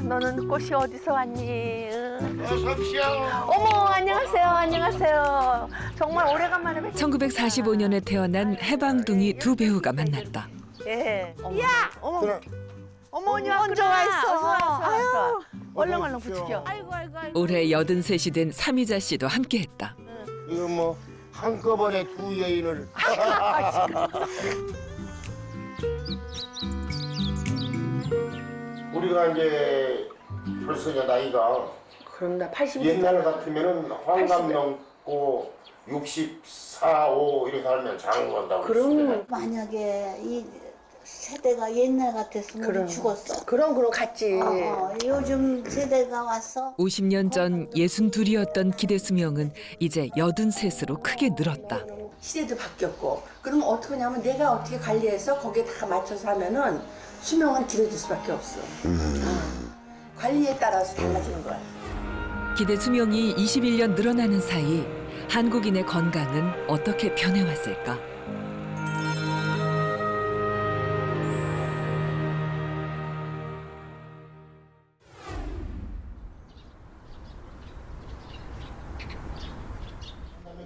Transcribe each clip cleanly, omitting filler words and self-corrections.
너는 꽃이 어디서 왔니? 어서 오십시오. 어머, 안녕하세요. 안녕하세요. 정말 오래간만에 뵙 1945년에 태어난 해방둥이 두 배우가 만났다. 예. 야! 어머. 들어. 어머니 먼저 와 있어. 어서 와. 어서 얼른 오십시오. 붙이죠. 올해 83이 된 삼이자 씨도 함께했다. 이거 뭐 한꺼번에 두 여인을. 우리가 이제 벌써 이제 나이가 그럼 나 80. 옛날 같으면은 환갑 넘고 64, 5 이렇게 살면 장구한다고. 그럼 만약에 이 세대가 옛날 같았으면 우리 죽었어. 그럼 갔지. 요즘 세대가 와서 50년 전 62이었던 기대 수명은 이제 83으로 크게 늘었다. 시대도 바뀌었고 그럼 어떻게 하냐면 내가 어떻게 관리해서 거기에 다 맞춰서 하면은 수명은 길어질 수밖에 없어. 관리에 따라서 달라지는 거야. 기대 수명이 21년 늘어나는 사이 한국인의 건강은 어떻게 변해왔을까?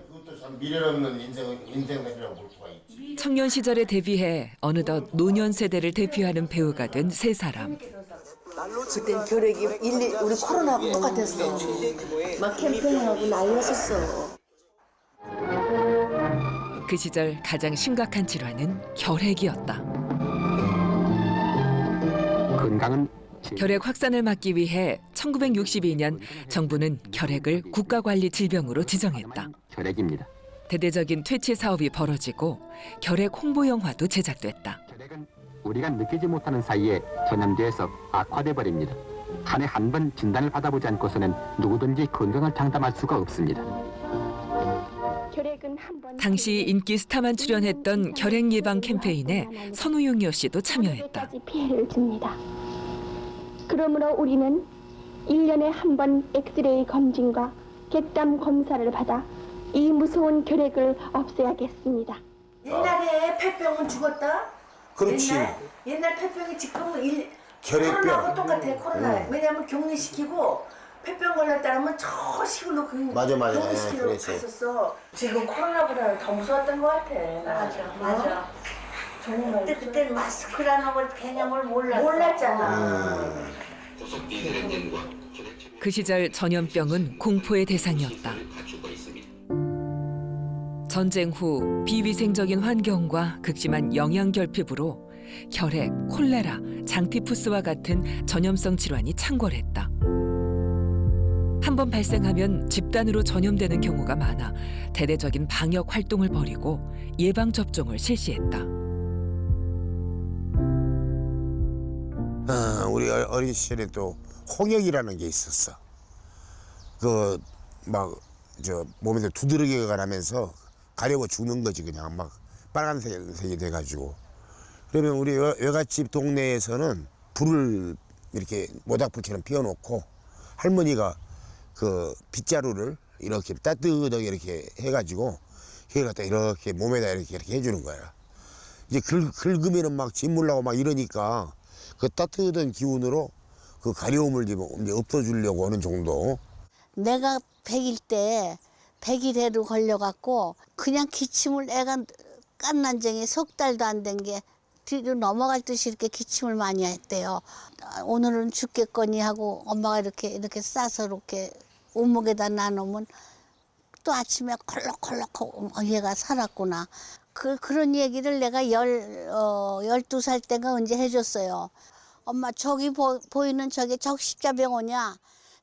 그것도 참 미련 없는 인생이라고 볼 수가 있지. 청년 시절에 데뷔해 어느덧 노년 세대를 대표하는 배우가 된 세 사람. 그땐 결핵이 우리 코로나하고 똑같았어. 막 캠페인하고 난리였었어. 그 시절 가장 심각한 질환은 결핵이었다. 건강은 결핵 확산을 막기 위해 1962년 정부는 결핵을 국가관리질병으로 지정했다. 결핵입니다. 대대적인 퇴치 사업이 벌어지고 결핵 홍보 영화도 제작됐다. 결핵은 우리가 느끼지 못하는 사이에 전염돼서 악화돼 버립니다. 한 해 한 번 진단을 받아보지 않고서는 누구든지 건강을 장담할 수가 없습니다. 당시 인기 스타만 출연했던 결핵 예방 캠페인에 선우용여 씨도 참여했다. 피해를 줍니다. 그러므로 우리는 1년에 한 번 엑스레이 검진과 객담 검사를 받아 이 무서운 결핵을 없애야겠습니다. 옛날에 폐병은 죽었다. 그렇지. 옛날 폐병이 지금 결핵병. 코로나하고 똑같아. 코로나. 왜냐하면 격리시키고 폐병 걸렸다면 저 시골로 맞아. 격리시키러 그랬어. 갔었어. 지금 코로나보다 더 무서웠던 것 같아. 맞아. 정말 그때 마스크라는 걸 개념을 몰랐어. 몰랐잖아. 그 시절 전염병은 공포의 대상이었다. 전쟁 후 비위생적인 환경과 극심한 영양 결핍으로 결핵, 콜레라, 장티푸스와 같은 전염성 질환이 창궐했다. 한 번 발생하면 집단으로 전염되는 경우가 많아 대대적인 방역 활동을 벌이고 예방 접종을 실시했다. 우리 어린 시절에 또 홍역이라는 게 있었어. 그 막 저 몸에서 두드러기가 나면서 가려워 죽는 거지. 그냥 막 빨간색이 돼가지고. 그러면 우리 외갓집 동네에서는 불을 이렇게 모닥불처럼 피워놓고 할머니가 그 빗자루를 이렇게 따뜻하게 이렇게 해가지고 그걸 갖다 이렇게 몸에다 이렇게 해주는 거야. 이제 긁으면은 막 진물 나고 막 이러니까 그 따뜻한 기운으로 그 가려움을 이제 없어주려고 하는 정도. 내가 100일 때 100일해로 걸려갖고 그냥 기침을 애가 깐난쟁이 석 달도 안 된 게 뒤로 넘어갈 듯이 이렇게 기침을 많이 했대요. 오늘은 죽겠거니 하고 엄마가 이렇게 싸서 이렇게 오목에다 놔놓으면 또 아침에 콜록콜록 얘가 살았구나. 그런 얘기를 내가 12살 때가 언제 해줬어요. 엄마 저기 보이는 저게 적십자병원이야.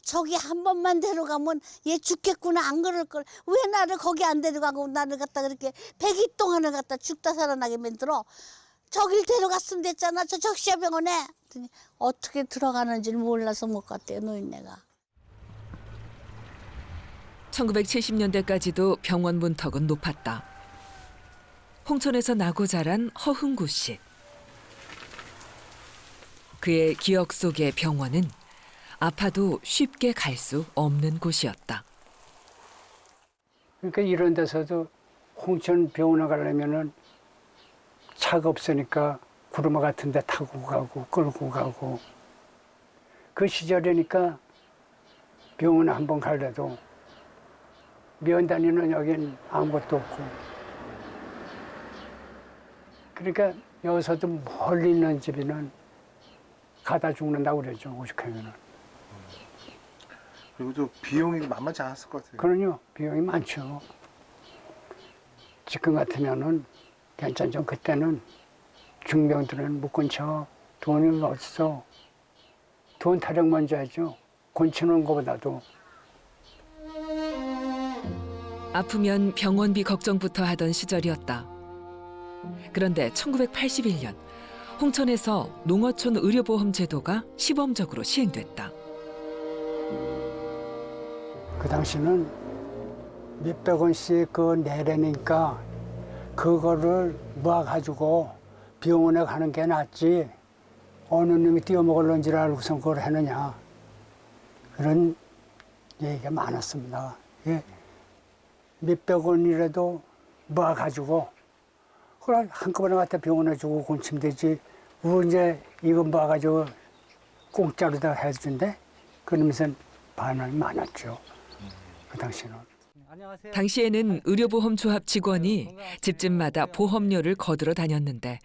저기 한 번만 데려가면 얘 죽겠구나. 안 그럴 걸. 왜 나를 거기 안 데려가고 나를 갖다 그렇게 100일 동안을 갖다 죽다 살아나게 만들어. 저길 데려갔으면 됐잖아. 저 적십자병원에. 어떻게 들어가는지를 몰라서 못 갔대요. 노인네가. 1970년대까지도 병원 문턱은 높았다. 홍천에서 나고 자란 허흥구 씨. 그의 기억 속의 병원은 아파도 쉽게 갈 수 없는 곳이었다. 그러니까 이런 데서도 홍천 병원에 가려면은 차가 없으니까 구르마 같은 데 타고 가고 끌고 가고 그 시절이니까 병원 한번 갈래도 면 다니는 여긴 아무것도 없고. 그러니까 여기서도 멀리 있는 집에는 가다 죽는다고 그러죠, 오죽하면은. 그리고 또 비용이 만만치 않았을 것 같아요. 그럼요, 비용이 많죠. 지금 같으면은 괜찮죠. 그때는 중병들은 못 건쳐. 돈이 없어. 돈 타령 먼저 하죠. 곤치는 것보다도. 아프면 병원비 걱정부터 하던 시절이었다. 그런데 1981년 홍천에서 농어촌 의료보험 제도가 시범적으로 시행됐다. 그 당시는 몇백 원씩 그 내려니까 그거를 모아가지고 병원에 가는 게 낫지 어느 놈이 띄어먹을런 줄 알고선 그걸 하느냐 그런 얘기가 많았습니다. 예. 몇백 원이라도 모아가지고 그걸 한꺼번에 갖다 병원에 주고 곤치면 되지 우리 이제 이거 모아가지고 공짜로 다 해준대 그러면서 반응이 많았죠. 그 당시는. 당시에는 의료보험 조합 직원이 집집마다 보험료를 거두러 다녔는데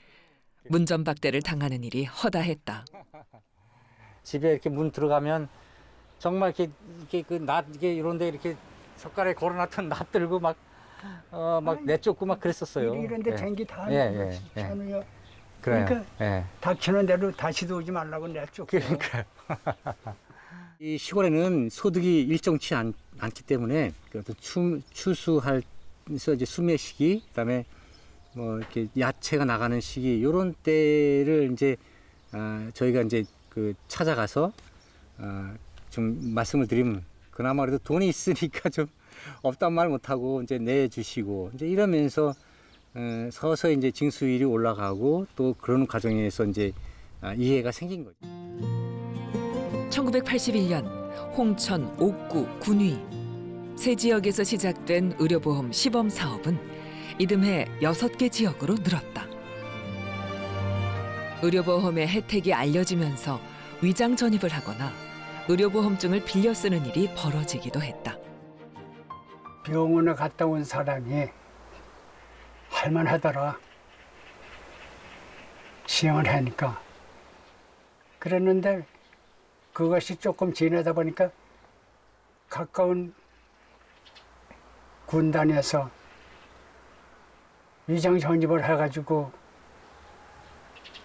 문전박대를 당하는 일이 허다했다. 집에 이렇게 문 들어가면 정말 이렇게 그 낫 이게 이런데 이렇게 젓가락에 걸어놨던 낫 들고 막 내쫓고 막 그랬었어요. 이런데 쟁기 다 예. 하는 그래요. 그러니까 예. 닥치는 대로 다시도 오지 말라고 내쫓고. 그러니까요. 이 시골에는 소득이 일정치 않기 때문에 그 어떤 추수할서 이제 수매 시기, 그다음에 뭐 이렇게 야채가 나가는 시기 이런 때를 이제 저희가 이제 그 찾아가서 좀 말씀을 드리면 그나마 그래도 돈이 있으니까 좀 없단 말 못하고 이제 내주시고 이제 이러면서 서서히 이제 징수율이 올라가고 또 그런 과정에서 이제 이해가 생긴 거죠. 1981년 홍천, 옥구, 군위 세 지역에서 시작된 의료보험 시범 사업은 이듬해 6개 지역으로 늘었다. 의료보험의 혜택이 알려지면서 위장 전입을 하거나 의료보험증을 빌려 쓰는 일이 벌어지기도 했다. 병원에 갔다 온 사람이 할만하더라. 시행을 하니까. 그랬는데 그것이 조금 지내다 보니까 가까운 군단에서 위장 전입을 해가지고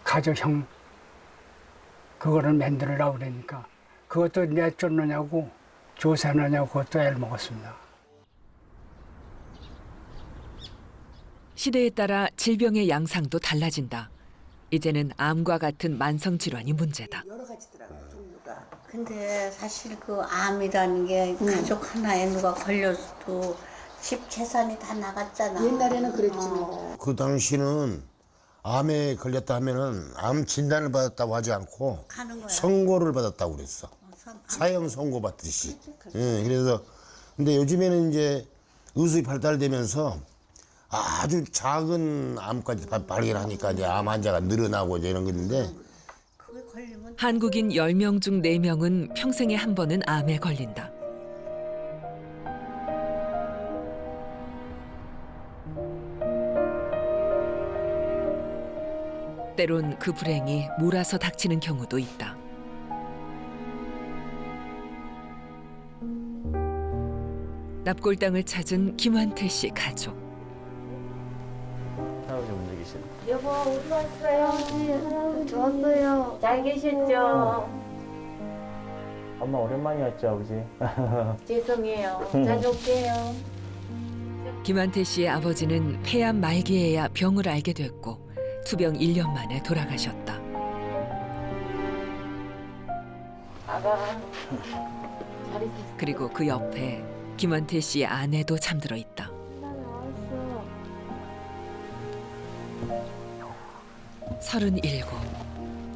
가족형 그거를 만들으라고 그러니까 그것도 내쫓느냐고 조사하느냐고 그것도 애를 먹었습니다. 시대에 따라 질병의 양상도 달라진다. 이제는 암과 같은 만성 질환이 문제다. 여러 가지더라고요, 종류가. 근데 사실 그 암이라는 게 가족 하나에 누가 걸려도 집 재산이 다 나갔잖아. 옛날에는 그랬지 뭐. 그 당시는 암에 걸렸다 하면은 암 진단을 받았다고 하지 않고 가는 거야. 선고를 받았다고 그랬어. 사형 선고 받듯이. 예, 그래서 근데 요즘에는 이제 의술이 발달되면서 아주 작은 암까지 발견하니까 이제 암 환자가 늘어나고 이제 이런 건데 그게 걸리면 한국인 10명 중 4명은 평생에 한 번은 암에 걸린다. 때론 그 불행이 몰아서 닥치는 경우도 있다. 납골당을 찾은 김환태 씨 가족. 할아버지 움직이시네. 여보, 우리 왔어요. 할아버지 왔어요. 잘 계셨죠? 엄마 오랜만이었죠, 아버지. 죄송해요. 자주 올게요. 김환태 씨의 아버지는 폐암 말기에야 병을 알게 됐고 투병 1년 만에 돌아가셨다. 아가, 잘 있었어. 그리고 그 옆에 김환태 씨의 아내도 잠들어 있다. 나 나왔어. 37.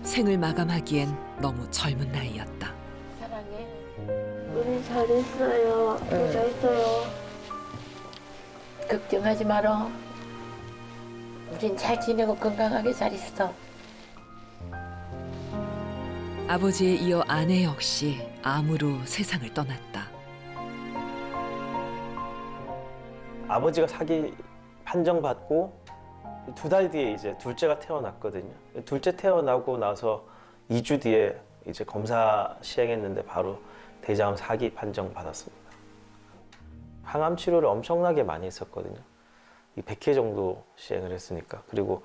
생을 마감하기엔 너무 젊은 나이였다. 사랑해. 우리 잘했어요. 우리 잘했어요. 걱정하지 마라. 우린 잘 지내고 건강하게 잘 있어. 아버지에 이어 아내 역시 암으로 세상을 떠났다. 아버지가 사기 판정받고 2달 뒤에 이제 둘째가 태어났거든요. 둘째 태어나고 나서 2주 뒤에 이제 검사 시행했는데 바로 대장암 사기 판정 받았습니다. 항암 치료를 엄청나게 많이 했었거든요. 100회 정도 시행을 했으니까. 그리고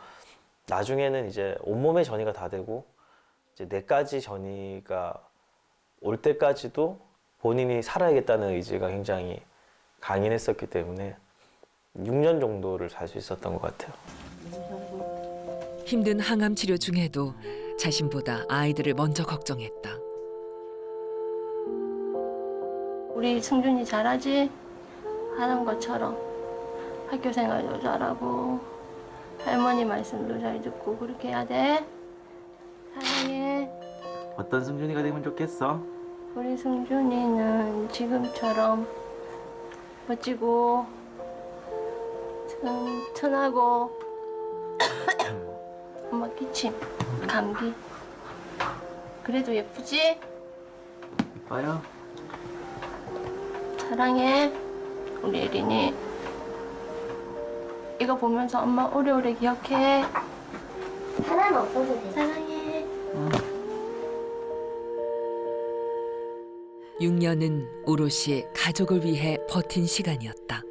나중에는 이제 온몸에 전이가 다 되고 이제 뇌까지 전이가 올 때까지도 본인이 살아야겠다는 의지가 굉장히 강인했었기 때문에 6년 정도를 살 수 있었던 것 같아요. 힘든 항암 치료 중에도 자신보다 아이들을 먼저 걱정했다. 우리 승준이 잘하지? 하는 것처럼 학교 생활도 잘하고 할머니 말씀도 잘 듣고 그렇게 해야 돼. 사랑해. 어떤 승준이가 되면 좋겠어? 우리 승준이는 지금처럼 멋지고 튼튼하고 엄마 기침, 감기 그래도 예쁘지? 이뻐요? 사랑해 우리 예린이. 이거 보면서 엄마 오래오래 기억해. 사랑 없어도 돼. 사랑해. 6년은 오롯이 가족을 위해 버틴 시간이었다.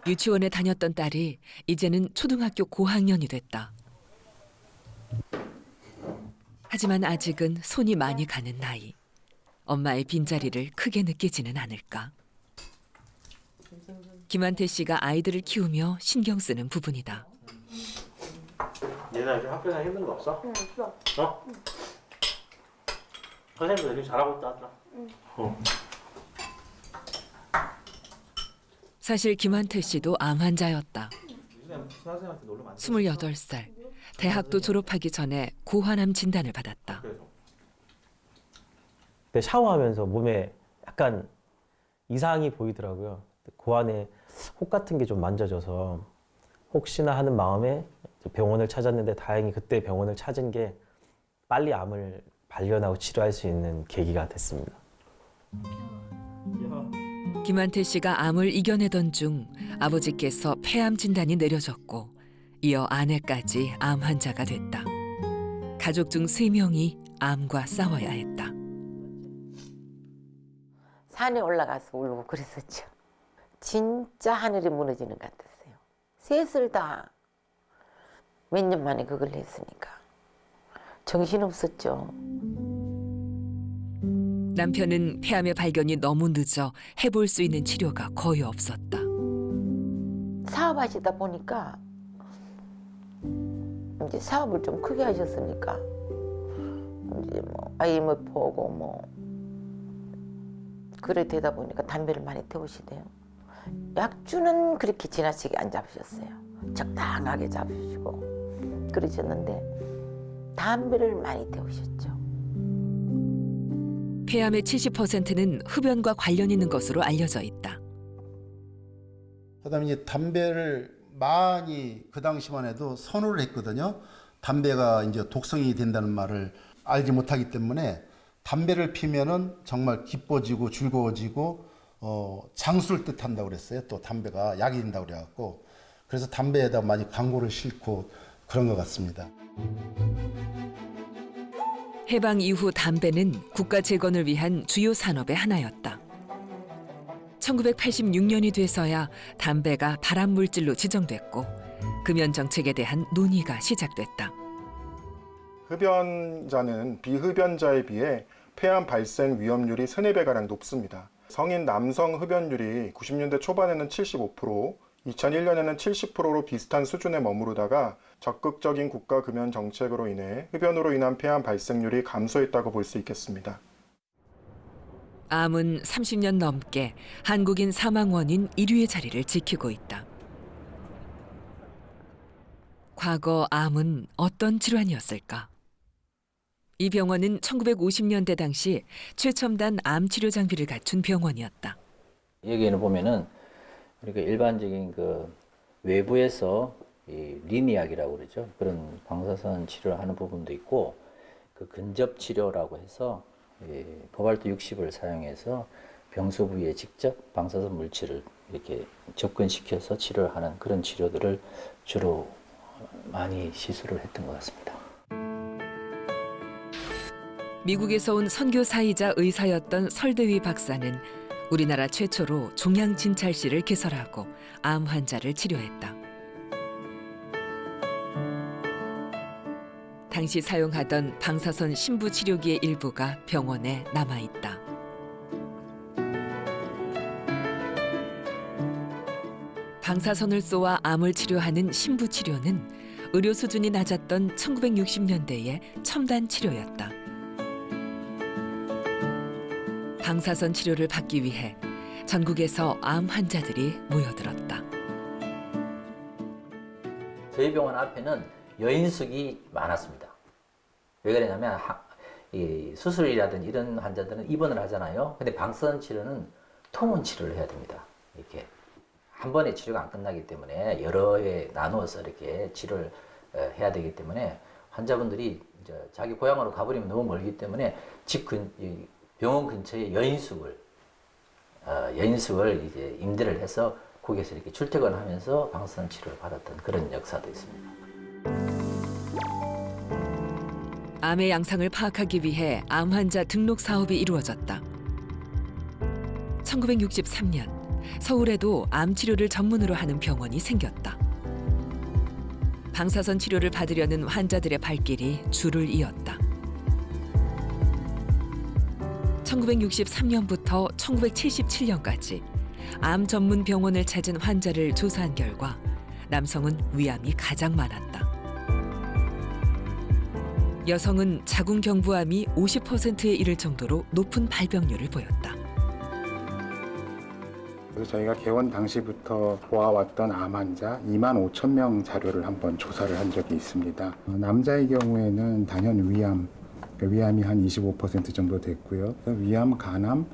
유치원에 다녔던 딸이 이제는 초등학교 고학년이 됐다. 하지만 아직은 손이 많이 가는 나이. 엄마의 빈자리를 크게 느끼지는 않을까. 김한태 씨가 아이들을 키우며 신경 쓰는 부분이다. 얘나 요즘 학교에서 힘든 거 없어? 응, 없어. 어? 응. 선생님도 요즘 잘하고 있다 하더라. 응. 사실 김한태 씨도 암 환자였다. 28살, 대학도 졸업하기 전에 고환암 진단을 받았다. 샤워하면서 몸에 약간 이상이 보이더라고요. 고안에 혹 같은 게 좀 만져져서 혹시나 하는 마음에 병원을 찾았는데 다행히 그때 병원을 찾은 게 빨리 암을 발견하고 치료할 수 있는 계기가 됐습니다. 김한태 씨가 암을 이겨내던 중 아버지께서 폐암 진단이 내려졌고 이어 아내까지 암 환자가 됐다. 가족 중 3명이 암과 싸워야 했다. 산에 올라가서 울고 그랬었죠. 진짜 하늘이 무너지는 것 같았어요. 셋을 다 몇 년 만에 그걸 했으니까 정신없었죠. 남편은 폐암의 발견이 너무 늦어 해볼 수 있는 치료가 거의 없었다. 사업하시다 보니까 이제 사업을 좀 크게 하셨으니까 이제 뭐 IMF 보고 뭐 그래 되다 보니까 담배를 많이 태우시대요. 약주는 그렇게 지나치게 안 잡으셨어요. 적당하게 잡으시고 그러셨는데 담배를 많이 태우셨죠. 폐암의 70%는 흡연과 관련 있는 것으로 알려져 있다. 그다음에 이제 담배를 많이 그 당시만 해도 선호를 했거든요. 담배가 이제 독성이 된다는 말을 알지 못하기 때문에 담배를 피면은 정말 기뻐지고 즐거워지고 장수를 뜻한다고 그랬어요. 또 담배가 약이 된다고 그래갖고 그래서 담배에다 많이 광고를 싣고 그런 것 같습니다. 해방 이후 담배는 국가 재건을 위한 주요 산업의 하나였다. 1986년이 돼서야 담배가 발암물질로 지정됐고 금연 정책에 대한 논의가 시작됐다. 흡연자는 비흡연자에 비해 폐암 발생 위험률이 3~4배가량 높습니다. 성인 남성 흡연율이 90년대 초반에는 75%, 2001년에는 70%로 비슷한 수준에 머무르다가 적극적인 국가 금연 정책으로 인해 흡연으로 인한 폐암 발생률이 감소했다고 볼 수 있겠습니다. 암은 30년 넘게 한국인 사망 원인 1위의 자리를 지키고 있다. 과거 암은 어떤 질환이었을까? 이 병원은 1950년대 당시 최첨단 암 치료 장비를 갖춘 병원이었다. 여기에는 보면은 우리가 일반적인 그 외부에서 이 리니악이라고 그러죠. 그런 방사선 치료를 하는 부분도 있고, 그 근접 치료라고 해서 이 코발트 60을 사용해서 병소 부위에 직접 방사선 물질을 이렇게 접근시켜서 치료를 하는 그런 치료들을 주로 많이 시술을 했던 것 같습니다. 미국에서 온 선교사이자 의사였던 설대위 박사는 우리나라 최초로 종양 진찰실을 개설하고 암 환자를 치료했다. 당시 사용하던 방사선 심부 치료기의 일부가 병원에 남아 있다. 방사선을 쏘아 암을 치료하는 심부 치료는 의료 수준이 낮았던 1960년대의 첨단 치료였다. 방사선 치료를 받기 위해 전국에서 암 환자들이 모여들었다. 저희 병원 앞에는 여인숙이 많았습니다. 왜 그러냐면 이 수술이라든지 이런 환자들은 입원을 하잖아요. 근데 방사선 치료는 통원 치료를 해야 됩니다. 이렇게 한 번에 치료가 안 끝나기 때문에 여러 해 나누어서 이렇게 치료를 해야 되기 때문에 환자분들이 이제 자기 고향으로 가버리면 너무 멀기 때문에 병원 근처에 여인숙을 이제 임대를 해서 거기에서 이렇게 출퇴근하면서 방사선 치료를 받았던 그런 역사도 있습니다. 암의 양상을 파악하기 위해 암 환자 등록 사업이 이루어졌다. 1963년 서울에도 암 치료를 전문으로 하는 병원이 생겼다. 방사선 치료를 받으려는 환자들의 발길이 줄을 이었다. 1963년부터 1977년까지 암 전문 병원을 찾은 환자를 조사한 결과 남성은 위암이 가장 많았다. 여성은 자궁경부암이 50%에 이를 정도로 높은 발병률을 보였다. 그래서 저희가 개원 당시부터 보아왔던 암 환자 2만 5천 명 자료를 한번 조사를 한 적이 있습니다. 남자의 경우에는 단연 위암, 위암이 한 25% 정도 됐고요. 위암, 간암,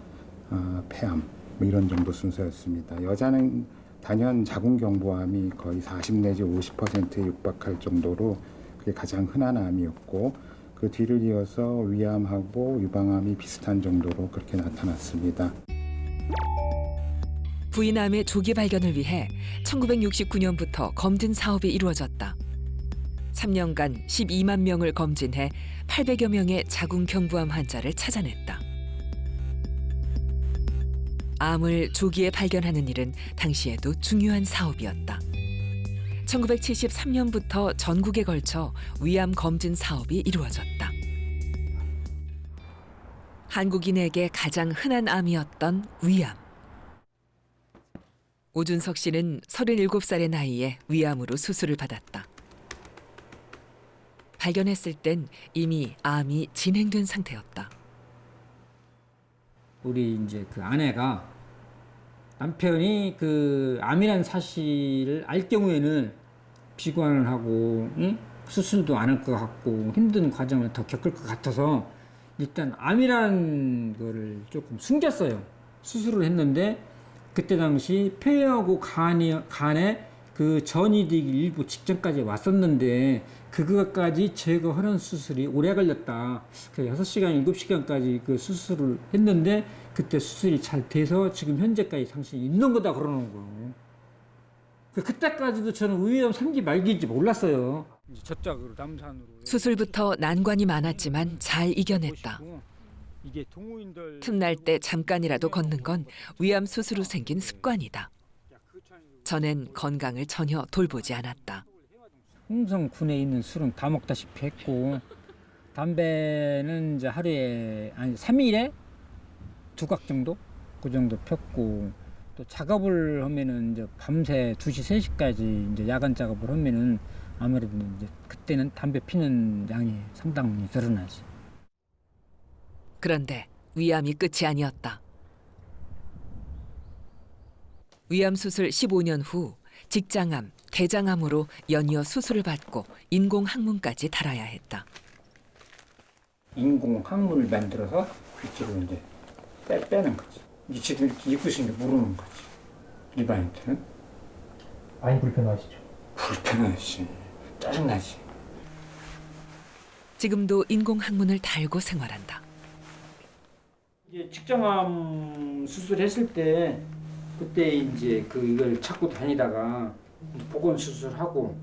폐암 이런 정도 순서였습니다. 여자는 단연 자궁경부암이 거의 40 내지 50%에 육박할 정도로 그게 가장 흔한 암이었고, 그 뒤를 이어서 위암하고 유방암이 비슷한 정도로 그렇게 나타났습니다. 부인암의 조기 발견을 위해 1969년부터 검진 사업이 이루어졌다. 3년간 12만 명을 검진해 800여 명의 자궁경부암 환자를 찾아냈다. 암을 조기에 발견하는 일은 당시에도 중요한 사업이었다. 1973년부터 전국에 걸쳐 위암 검진 사업이 이루어졌다. 한국인에게 가장 흔한 암이었던 위암. 오준석 씨는 37살의 나이에 위암으로 수술을 받았다. 발견했을 땐 이미 암이 진행된 상태였다. 우리 이제 그 아내가 남편이 그 암이라는 사실을 알 경우에는 비관을 하고 수술도 안 할 것 같고 힘든 과정을 더 겪을 것 같아서 일단 암이라는 거를 조금 숨겼어요. 수술을 했는데 그때 당시 폐하고 간에 그 전이 되기 일부 직전까지 왔었는데 그것까지 제거하는 수술이 오래 걸렸다. 그 6시간, 7시간까지 그 수술을 했는데 그때 수술이 잘 돼서 지금 현재까지 당신이 있는 거다 그러는 거예요. 그때까지도 저는 위암 3기 말기인지 몰랐어요. 이제 저쪽으로 남산으로. 수술부터 난관이 많았지만 잘 이겨냈다. 이게 동호인들 틈날 때 잠깐이라도 걷는 건 위암 수술 후 생긴 습관이다. 전엔 건강을 전혀 돌보지 않았다. 홍성 군에 있는 술은 다 먹다시피 했고 담배는 이제 하루에 3일에 2각 정도 그 정도 폈고 또 작업을 하면은 이제 밤새 2시 3시까지 이제 야간 작업을 하면은 아무래도 이제 그때는 담배 피는 양이 상당히 늘어나지. 그런데 위암이 끝이 아니었다. 위암 수술 15년 후 직장암, 대장암으로 연이어 수술을 받고 인공 항문까지 달아야 했다. 인공 항문을 만들어서 이쪽으로 이제 빼는 거지. 이치도 이렇게 입고 있으니까 모르는 거지. 일반인들은 많이 불편하시죠. 불편하지. 짜증나지. 지금도 인공항문을 달고 생활한다. 이제 직장암 수술했을 때 그때 이제 이걸 찾고 다니다가 보건 수술하고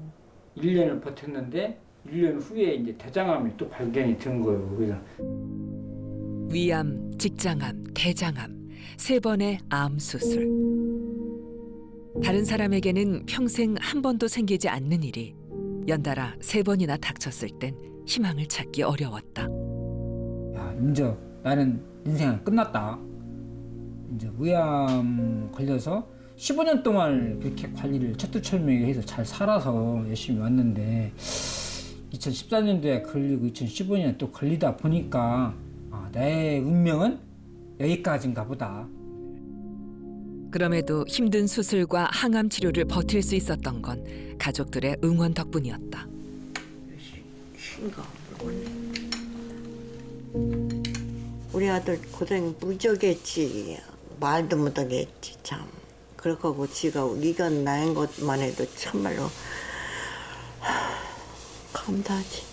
1년을 버텼는데 1년 후에 이제 대장암이 또 발견이 된 거예요. 그래서 위암, 직장암, 대장암 3번의 암 수술. 다른 사람에게는 평생 한 번도 생기지 않는 일이 연달아 3번이나 닥쳤을 땐 희망을 찾기 어려웠다. 야, 이제 나는 인생은 끝났다. 이제 위암 걸려서 15년 동안 그렇게 관리를 철두철미하게 해서 잘 살아서 열심히 왔는데 2014년도에 걸리고 2015년에 또 걸리다 보니까 내 운명은 여기까지인가 보다. 그럼에도 힘든 수술과 항암 치료를 버틸 수 있었던 건 가족들의 응원 덕분이었다. 우리 아들 고생 무적했지. 말도 못하겠지 참. 그렇고 지가 네가 낳은 것만 해도 참말로 감사하지.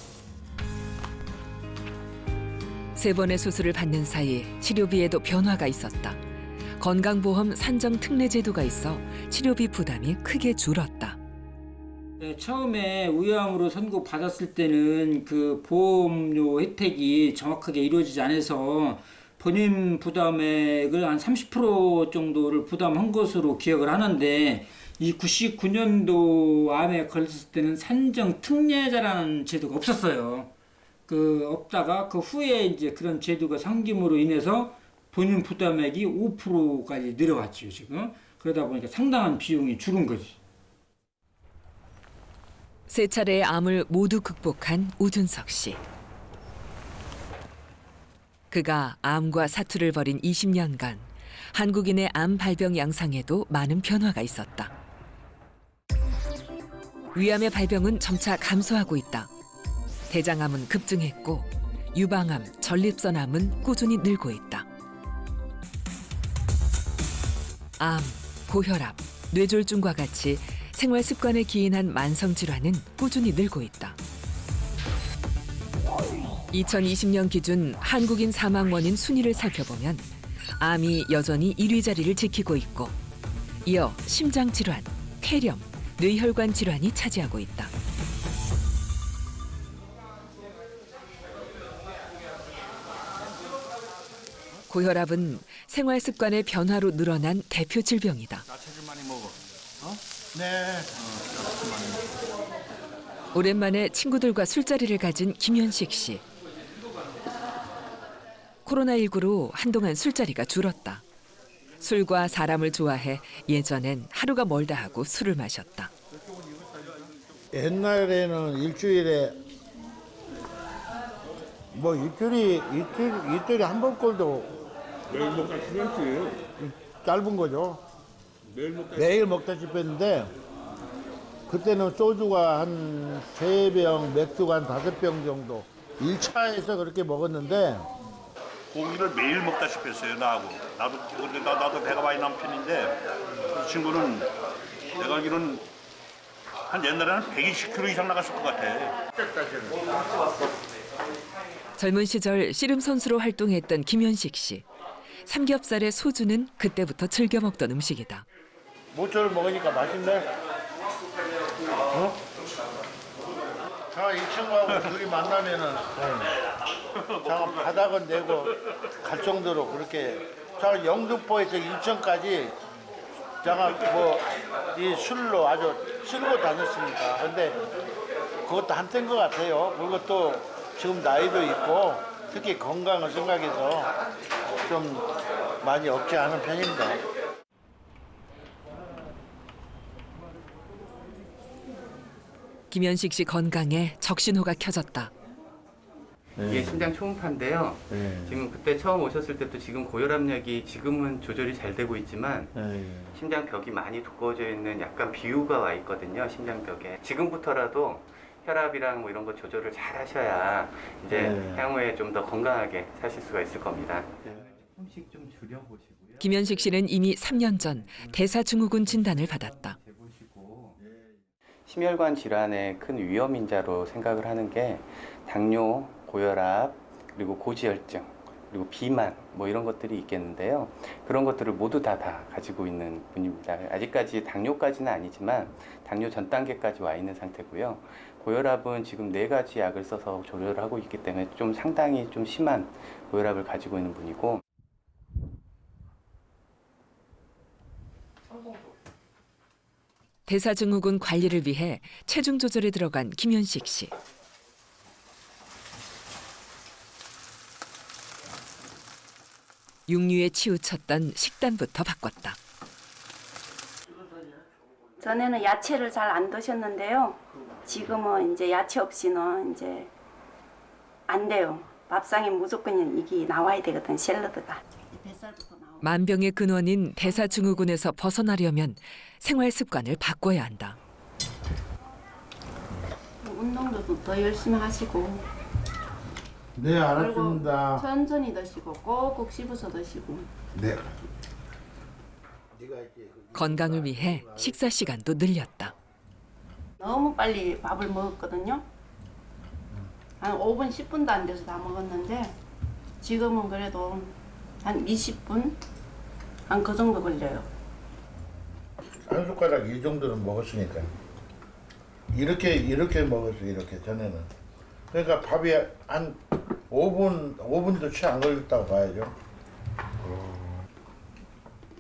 3번의 수술을 받는 사이 치료비에도 변화가 있었다. 건강보험 산정 특례 제도가 있어 치료비 부담이 크게 줄었다. 네, 처음에 위암으로 선고 받았을 때는 그 보험료 혜택이 정확하게 이루어지지 않아서 본인 부담액을 한 30% 정도를 부담한 것으로 기억을 하는데 이 99년도 암에 걸렸을 때는 산정 특례자라는 제도가 없었어요. 없다가 그 후에 이제 그런 제도가 생김으로 인해서 본인 부담액이 5%까지 내려왔죠, 지금. 그러다 보니까 상당한 비용이 줄은 거지. 3차례의 암을 모두 극복한 우준석 씨. 그가 암과 사투를 벌인 20년간 한국인의 암 발병 양상에도 많은 변화가 있었다. 위암의 발병은 점차 감소하고 있다. 대장암은 급증했고 유방암, 전립선암은 꾸준히 늘고 있다. 암, 고혈압, 뇌졸중과 같이 생활 습관에 기인한 만성 질환은 꾸준히 늘고 있다. 2020년 기준 한국인 사망 원인 순위를 살펴보면 암이 여전히 1위 자리를 지키고 있고 이어 심장 질환, 폐렴, 뇌혈관 질환이 차지하고 있다. 고혈압은 생활 습관의 변화로 늘어난 대표 질병이다. 야채를 많이 먹어. 네. 오랜만에 친구들과 술자리를 가진 김현식 씨. 코로나19로 한동안 술자리가 줄었다. 술과 사람을 좋아해 예전엔 하루가 멀다 하고 술을 마셨다. 옛날에는 일주일에 뭐 이틀에 한 번 꼴도 매일 먹다시피 했지. 짧은 거죠. 매일 먹다시피 했는데 그때는 소주가 한 3병, 맥주가 한 5병 정도 1차에서 그렇게 먹었는데 고기를 매일 먹다시피 했어요, 나하고. 나도 배가 많이 난 편인데 이 친구는 내가 알기로는 한 옛날에는 120kg 이상 나갔을 것 같아. 젊은 시절 씨름 선수로 활동했던 김현식 씨. 삼겹살에 소주는 그때부터 즐겨 먹던 음식이다. 모초를 먹으니까 맛있네. 어? 자, 이 친구하고 둘이 만나면은 자, 바닥은 내고 갈 정도로 그렇게 자, 영등포에서 인천까지 제가 뭐 이 술로 아주 쓸고 다녔으니까. 근데 그것도 한때인 것 같아요. 그것도 지금 나이도 있고 특히 건강을 생각해서 좀 많이 억제하는 편입니다. 김현식 씨 건강에 적신호가 켜졌다. 이게 심장 초음파인데요. 지금 그때 처음 오셨을 때도 지금 고혈압약이 지금은 조절이 잘 되고 있지만 심장벽이 많이 두꺼워져 있는 약간 비유가 와 있거든요. 심장벽에. 지금부터라도 혈압이랑 뭐 이런 거 조절을 잘 하셔야 이제 향후에 좀 더 건강하게 사실 수가 있을 겁니다. 조금씩 좀 줄여보시고요. 김현식 씨는 이미 3년 전 대사증후군 진단을 받았다. 심혈관 질환의 큰 위험 인자로 생각을 하는 게 당뇨, 고혈압, 그리고 고지혈증, 그리고 비만 뭐 이런 것들이 있겠는데요. 그런 것들을 모두 다 가지고 있는 분입니다. 아직까지 당뇨까지는 아니지만 당뇨 전 단계까지 와 있는 상태고요. 고혈압은 지금 4가지 약을 써서 조절하고 있기 때문에 좀 상당히 좀 심한 고혈압을 가지고 있는 분이고, 대사증후군 관리를 위해 체중 조절에 들어간 김현식 씨. 육류에 치우쳤던 식단부터 바꿨다. 전에는 야채를 잘 안 드셨는데요. 지금은 이제 야채 없이는 이제 안 돼요. 밥상에 무조건 이게 나와야 되거든, 샐러드가. 만병의 근원인 대사증후군에서 벗어나려면 생활 습관을 바꿔야 한다. 운동도 더 열심히 하시고. 네, 알았습니다. 천천히 드시고 꼭꼭 씹어서 드시고. 네. 건강을 위해 식사 시간도 늘렸다. 너무 빨리 밥을 먹었거든요. 한 5분, 10분도 안 돼서 다 먹었는데 지금은 그래도 한 20분? 한 그 정도 걸려요. 한 숟가락 이 정도는 먹었으니까. 이렇게 먹었어요, 이렇게 전에는. 그러니까 밥이 한 5분도 채 안 걸렸다고 봐야죠.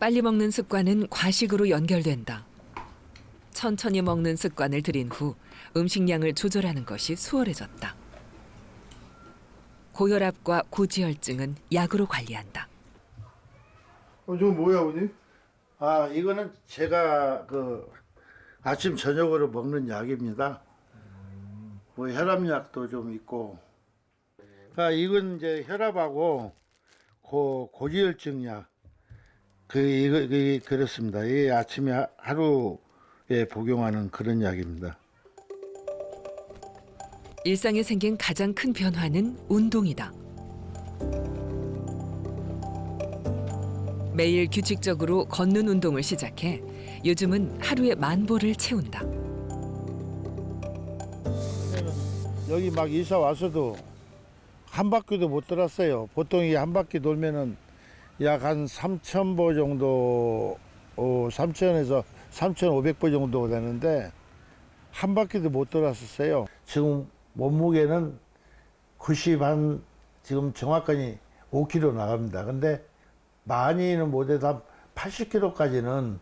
빨리 먹는 습관은 과식으로 연결된다. 천천히 먹는 습관을 들인 후 음식량을 조절하는 것이 수월해졌다. 고혈압과 고지혈증은 약으로 관리한다. 저거 뭐야, 아버님? 아, 이거는 제가 아침 저녁으로 먹는 약입니다. 뭐 혈압약도 좀 있고. 그러니까 이건 이제 혈압하고 고지혈증 약. 그렇습니다. 이 아침에 하루에 복용하는 그런 약입니다. 일상에 생긴 가장 큰 변화는 운동이다. 매일 규칙적으로 걷는 운동을 시작해 요즘은 하루에 10,000보를 채운다. 여기 막 이사 와서도 한 바퀴도 못 돌았어요. 보통 이 한 바퀴 돌면은 약 한 3,000보 정도, 3,000에서 3,500보 정도 되는데 한 바퀴도 못 돌았었어요. 지금 몸무게는 90 지금 정확하니 5kg 나갑니다. 근데 많이는 못해도 한 80kg까지는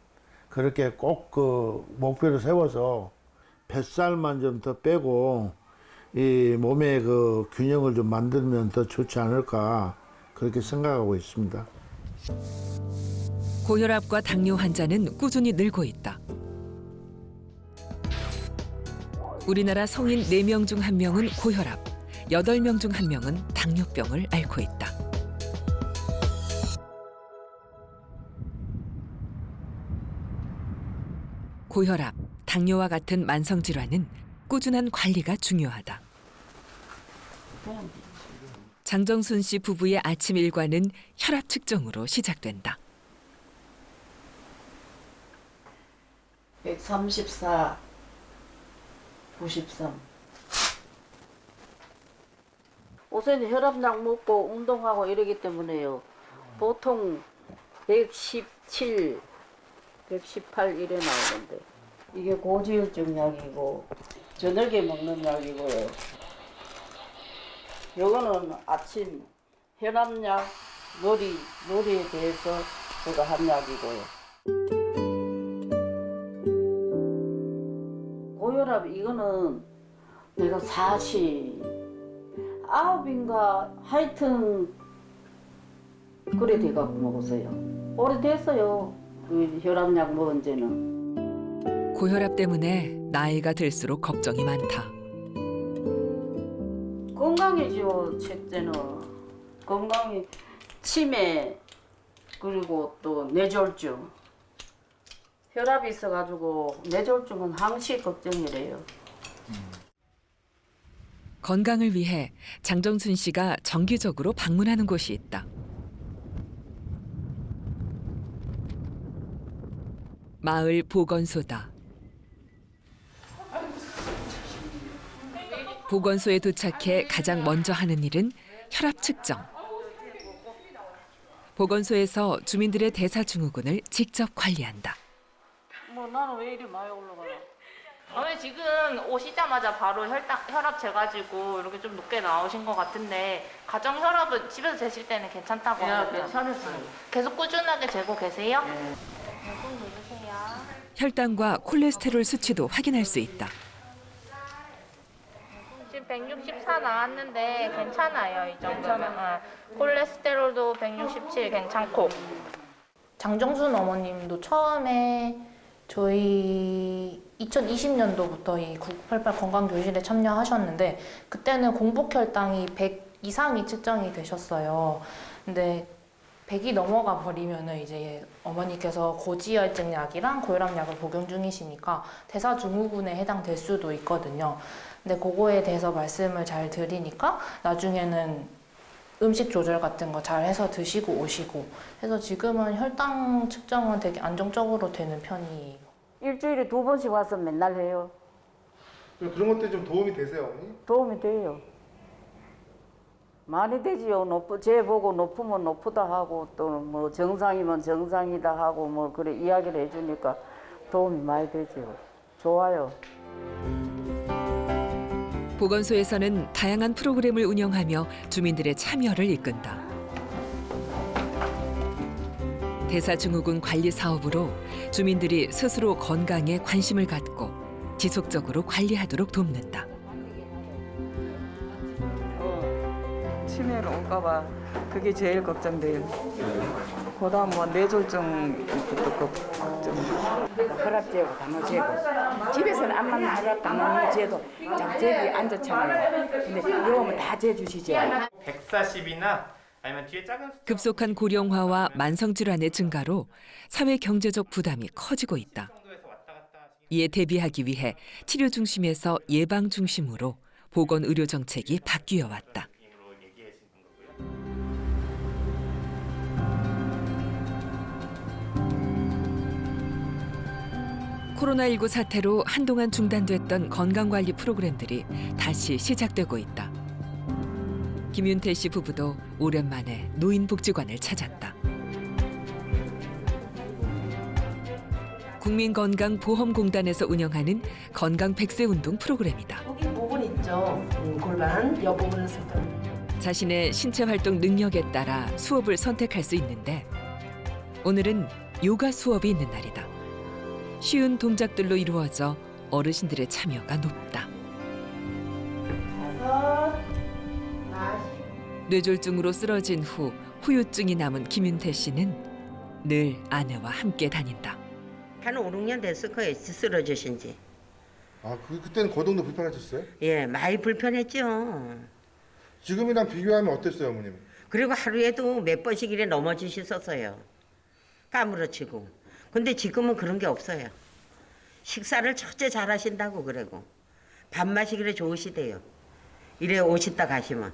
그렇게 꼭 목표를 세워서 뱃살만 좀 더 빼고 이 몸의 균형을 좀 만들면 더 좋지 않을까 그렇게 생각하고 있습니다. 고혈압과 당뇨 환자는 꾸준히 늘고 있다. 우리나라 성인 4명 중 1명은 고혈압, 8명 중 1명은 당뇨병을 앓고 있다. 고혈압, 당뇨와 같은 만성 질환은 꾸준한 관리가 중요하다. 장정순 씨 부부의 아침 일과는 혈압 측정으로 시작된다. 134, 93. 요새는 혈압약 먹고 운동하고 이러기 때문에요. 보통 117, 118 이래 나오는데 이게 고지혈증 약이고 저녁에 먹는 약이고요. 요거는 아침 혈압약, 요리에 대해서 제가 한 약이고요. 고혈압 이거는 내가 49인가 하여튼 그래 돼갖고 먹었어요. 오래됐어요. 그 혈압약 먹은 지는. 고혈압 때문에 나이가 들수록 걱정이 많다. 건강이죠. 첫째는 건강이 치매 그리고 또 뇌졸중. 혈압이 있어가지고 뇌졸중은 항시 걱정이래요. 건강을 위해 장정순 씨가 정기적으로 방문하는 곳이 있다. 마을 보건소다. 보건소에 도착해 가장 먼저 하는 일은 혈압 측정. 보건소에서 주민들의 대사증후군을 직접 관리한다. 뭐 나는 왜 이리 많이 올라가나? 어머니 지금 오시자마자 바로 혈압 재가지고 이렇게 좀 높게 나오신 것 같은데 가정 혈압은 집에서 재실 때는 괜찮다고 하죠? 괜찮았어요. 계속 꾸준하게 재고 계세요? 네. 꾹 누르세요. 혈당과 콜레스테롤 수치도 확인할 수 있다. 지금 164 나왔는데 괜찮아요, 이 정도면. 콜레스테롤도 167 괜찮고. 장정순 어머님도 처음에 저희 2020년도부터 이 9988 건강교실에 참여하셨는데 그때는 공복 혈당이 100 이상이 측정이 되셨어요. 근데 100이 넘어가 버리면은 이제 어머니께서 고지혈증 약이랑 고혈압 약을 복용 중이시니까 대사증후군에 해당될 수도 있거든요. 근데 그거에 대해서 말씀을 잘 드리니까 나중에는 음식 조절 같은 거 잘 해서 드시고 오시고 해서 지금은 혈당 측정은 되게 안정적으로 되는 편이에요. 일주일에 2번씩 와서 맨날 해요. 그런 것들이 좀 도움이 되세요, 어머니? 도움이 돼요. 많이 되지요. 재보고 높으면 높다 하고 또 뭐 정상이면 정상이다 하고 뭐 그래 이야기를 해주니까 도움이 많이 되죠. 좋아요. 보건소에서는 다양한 프로그램을 운영하며 주민들의 참여를 이끈다. 대사증후군 관리 사업으로 주민들이 스스로 건강에 관심을 갖고 지속적으로 관리하도록 돕는다. 치매로 올까봐 그게 제일 걱정돼요. 그다음 뭐 뇌졸중도 걱정. 혈압 재고 당뇨 재고 집에서는 암만 혈압 당뇨 재도 장재기 안 좋잖아요. 근데 이거면 다 재주시죠. 140이나 아니면 뒤에 작은 급속한 고령화와 만성질환의 증가로 사회 경제적 부담이 커지고 있다. 이에 대비하기 위해 치료 중심에서 예방 중심으로 보건 의료 정책이 바뀌어 왔다. 코로나19 사태로 한동안 중단됐던 건강관리 프로그램들이 다시 시작되고 있다. 김윤태 씨 부부도 오랜만에 노인복지관을 찾았다. 국민건강보험공단에서 운영하는 건강 100세 운동 프로그램이다. 여기 부분 있죠. 골반, 이 부분을 선택. 자신의 신체 활동 능력에 따라 수업을 선택할 수 있는데 오늘은 요가 수업이 있는 날이다. 쉬운 동작들로 이루어져 어르신들의 참여가 높다. 뇌졸중으로 쓰러진 후 후유증이 남은 김윤태 씨는 늘 아내와 함께 다닌다. 한 5, 6년 됐을 거예요. 쓰러지신 지. 아, 그때는 거동도 불편하셨어요? 예, 많이 불편했죠. 지금이랑 비교하면 어땠어요, 어머님? 그리고 하루에도 몇 번씩 이래 넘어지셨었어요. 까무러치고. 근데 지금은 그런 게 없어요. 식사를 첫째 잘 하신다고 그러고 밥맛이 그래 좋으시대요. 이래 오시다 가시면.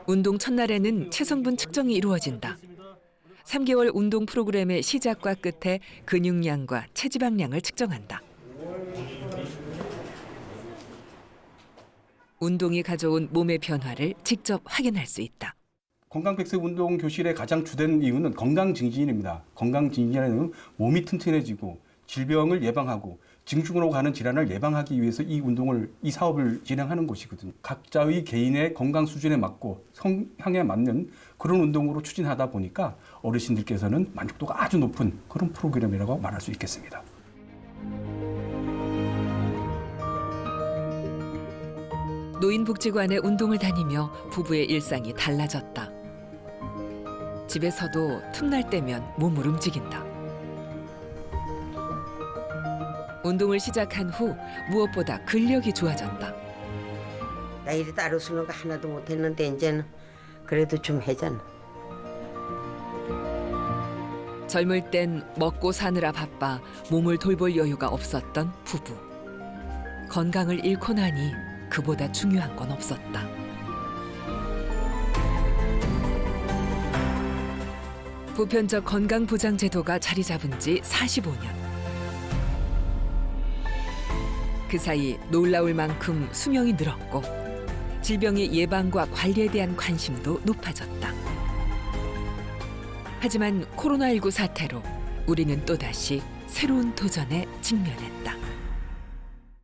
운동 첫날에는 체성분 측정이 이루어진다. 3개월 운동 프로그램의 시작과 끝에 근육량과 체지방량을 측정한다. 운동이 가져온 몸의 변화를 직접 확인할 수 있다. 건강 100세 운동 교실의 가장 주된 이유는 건강 증진입니다. 건강 증진에는 몸이 튼튼해지고 질병을 예방하고 증축으로 가는 질환을 예방하기 위해서 이 사업을 진행하는 곳이거든요. 각자의 개인의 건강 수준에 맞고 성향에 맞는 그런 운동으로 추진하다 보니까 어르신들께서는 만족도가 아주 높은 그런 프로그램이라고 말할 수 있겠습니다. 노인복지관에 운동을 다니며 부부의 일상이 달라졌다. 집에서도 틈날 때면 몸을 움직인다. 운동을 시작한 후 무엇보다 근력이 좋아졌다. 나 이리 따로 쓰는 거 하나도 못했는데 이제는 그래도 좀 해잖아. 젊을 땐 먹고 사느라 바빠 몸을 돌볼 여유가 없었던 부부. 건강을 잃고 나니 그보다 중요한 건 없었다. 보편적 건강보장제도가 자리 잡은 지 45년. 그 사이 놀라울 만큼 수명이 늘었고 질병의 예방과 관리에 대한 관심도 높아졌다. 하지만 코로나19 사태로 우리는 또다시 새로운 도전에 직면했다.